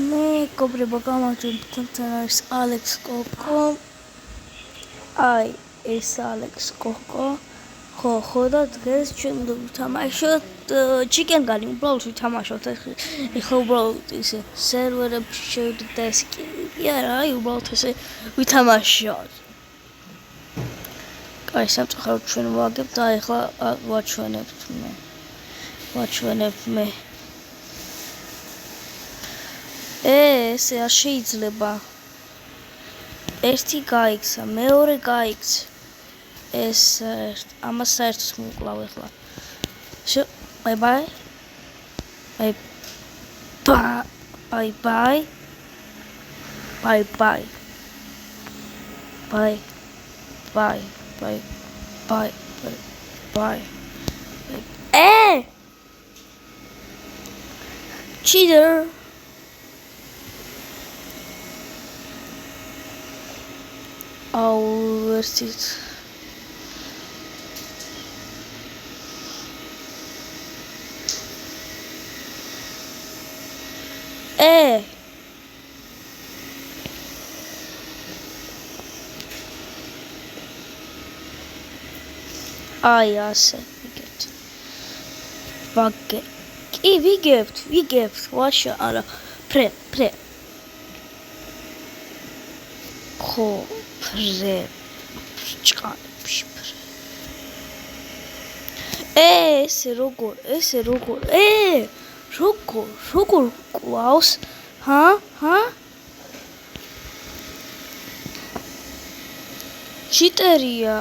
მეგობრებო, გამარჯვებთან არის ალექს კოკო. აი, ეს ალექს კოკო. ხო და დღეს ჩვენ ვთამაშოთ Chicken Gun, უბრალოდ ვთამაშოთ. ეხლა უბრალოდ ისე სერვერებში შევიდეთ და ეს კი არა, აი უბრალოდ ესე ვითამაშოთ. კაი, სამწუხაროდ ჩვენ ვაგებთ და ეხლა ვაჩვენებთ მე. ესე არ შეიძლება. ერთი გაიქცა, მეორე გაიქცა. ეს ამას საერთოდ მოვკლავ ეხლა. Bye. Cheater. Worth it. Ai, ასე ვიგებთ. კი, ვიგებთ. ვაშა, არა. პრე. ხო, პრე. ჭყალებში პრე. ესე როგორ? როგორ ყავს? ჰა? ჩიტერია.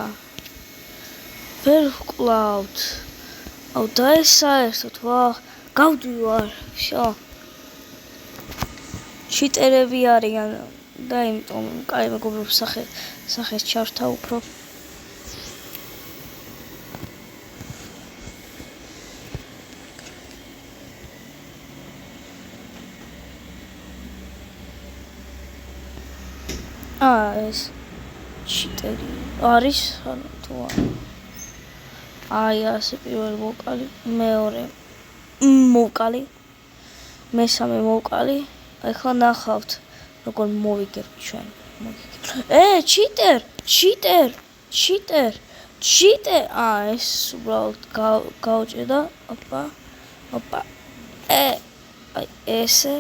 ვერ ვკლავთ. და ეს საერთოდ გავდივარ. всё. ჩიტერები არიან და იმიტომ კაი მეგობრებო სახეს ჩართა უფრო. ეს ჩიტერი არის თუ არა? აი ასე პირველი მოვკალი, მეორე მოვკალი, მესამე მოვკალი. ეხლა ნახავთ როგორ მოვიგებთ ჩვენ. ჩიტერ. ეს უბრალოდ გავჭედა. ოპა. აი ესე.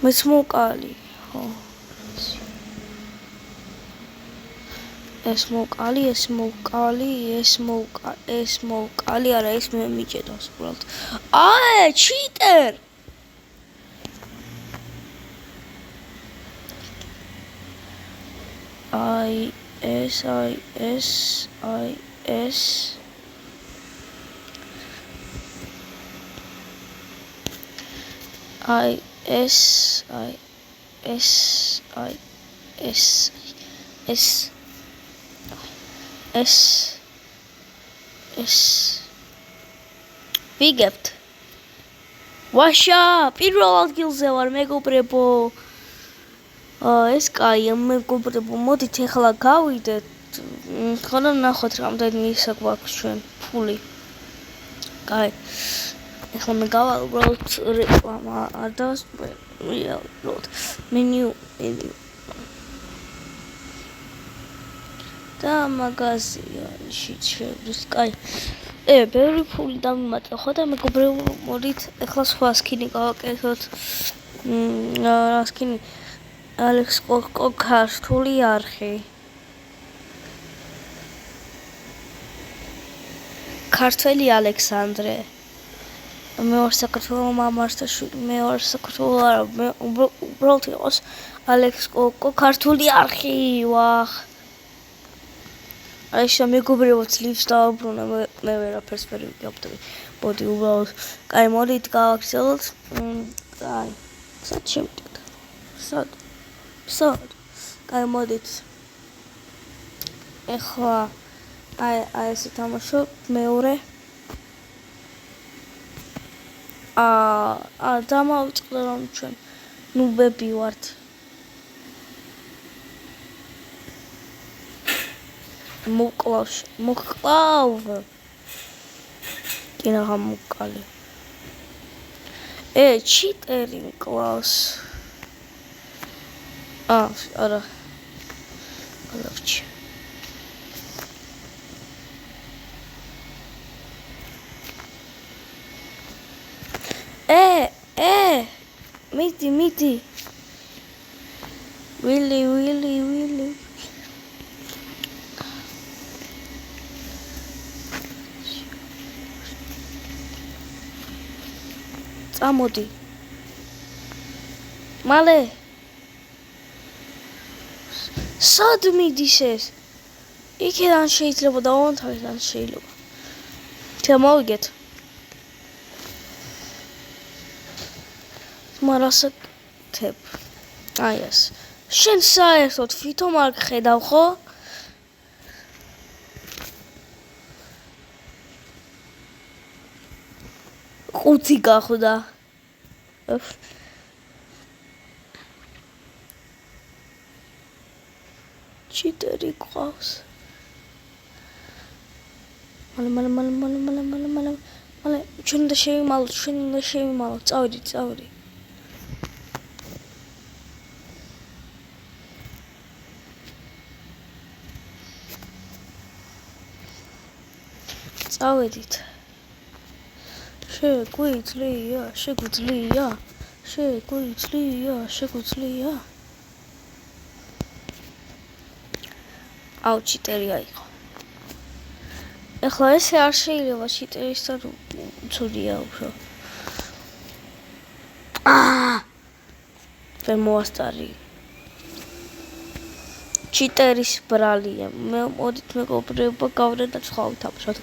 მეც მოვკალი, ხო. ეს მოვკალი, არა, ეს მე მიჭედავს უბრალოდ. ჩიტერ! აი ეს. ვიგებთ. ვაშა, პირველ ადგილზე ვარ მეგობრებო. ეს კაია მეგობრებო, მოდით ეხლა გავიდეთ. ხოლო ნახოთ რამდენი ისა გვაქვს ჩვენ ფული. კაი. ეხლა მე გავალ უბრალოდ რეკლამა არ დავსპრეიალოთ. მენიუ. და მაგაზიაში შევდის. კაი. ბევრი ფული დამიმატე ხო და მეგობრებო, მოდით ეხლა სხვა სკინი გავაკეთოთ. რა სკინი? ალექს კოკო ქართული არხი. ქართველი ალექსანდრე. მე ვარ საქართველოს მამარსაშვილი, მე ვარ საქართველოს არა, მე უბრალოდ იყოს ალექს კოკო ქართული არხი. ვახ. აი შემეგობრებო, ძლივს დავაბრუნე, მე ვერაფერს ვერ ვიგებდები. მოდი უბრალოდ, კაი, მოდით გავაქცელოთ. კაი, სად შევიდეთ? სად? კაი, მოდით. ეხლა აი ესე თამაშობ მეორე. დამავიწყდა რომ ჩვენ ნუბები ვართ. მოკლავ. კინაღა მოკალი. ჩიტერი კლავს. არა. გალავჩი. მიდი. ვილი. წამოდი. მალე. სად მიდის ეს? იქიდან შეიძლება დავანთავიდან შეიძლება. მოვიგეთ. მარასაკეთებ. აი ეს. შენ საერთოდ თვითონ არ ხედავ ხო? ყუთი გახვდა. ჩიტერი ყავს. მალე. ჩვენ უნდა შევიმალოთ. წავედი. წავედით. შეგვიძლია. აუ ჩიტერი აიღო. ეხლა ესე არ შეიძლება ჩიტერისთან უცოდია უფრო. ვერ მოასწარი. ჩიტერის ბრალია. მოდით მეგობრებო გავდეთ და ცხოვით აფშოთ.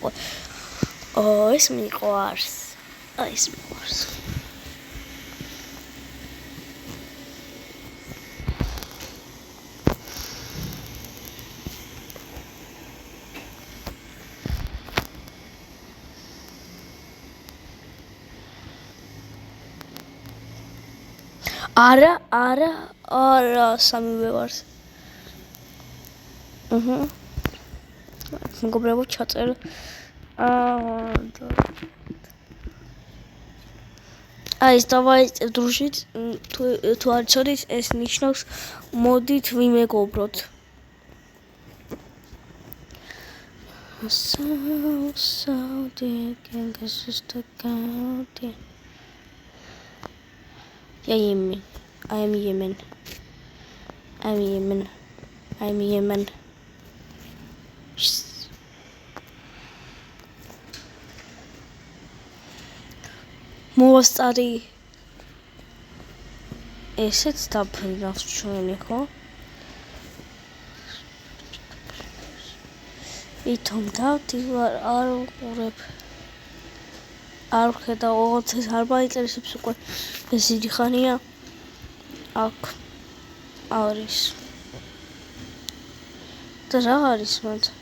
ეს მიყვარს. არა, სამივე ვარს. მეგობრებო ჩაწერე. ეს დავაი დროშით თუ არ ცოდით ეს ნიშნავს მოდით ვიმეგობროთ. I am Yemen. მოასწარი. ესეც დაფრინავს ჩვენი ხო? ვითომ დავდივარ არ უყურებ. არ ვხედა 20 არ მაინტერესებს უკვე ეს დიდი ხანია. აქ არის. და რა არის მათ?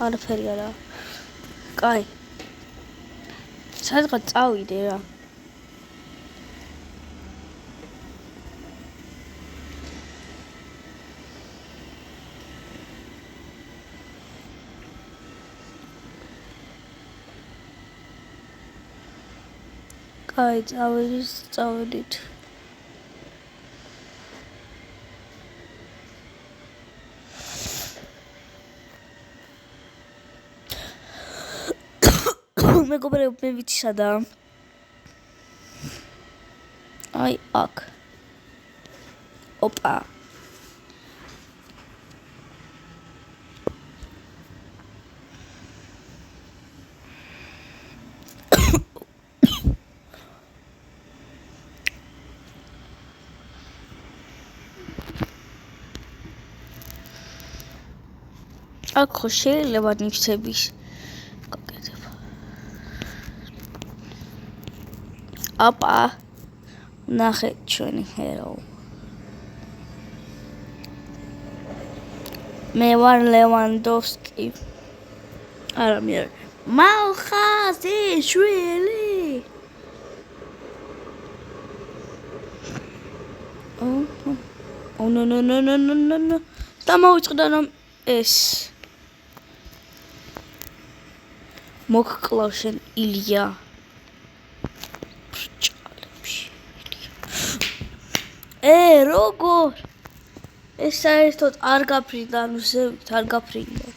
არაფერი არა. კაი. სადღაც წავიდე რა. კაი, წავედით. მეგობრებო, მე ვიცი სადაა. აი აქ. ოპა. აქ ხო შეიძლება ნიშნების გაკეთება. ოპა. ნახეთ ჩვენი ჰერო. მე ვარ ლევანდოვსკი. არა მე მალხაზიშვილი. no. დამოიწყდა რომ ეს მოგკლავ შენ ილია. ბრჭალებს. როგორ? ეს საერთოდ არ გაფრინდა, ანუ ზევით არ გაფრინდა.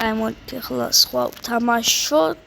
აი მოდით ახლა სხვა ვთამაშოთ.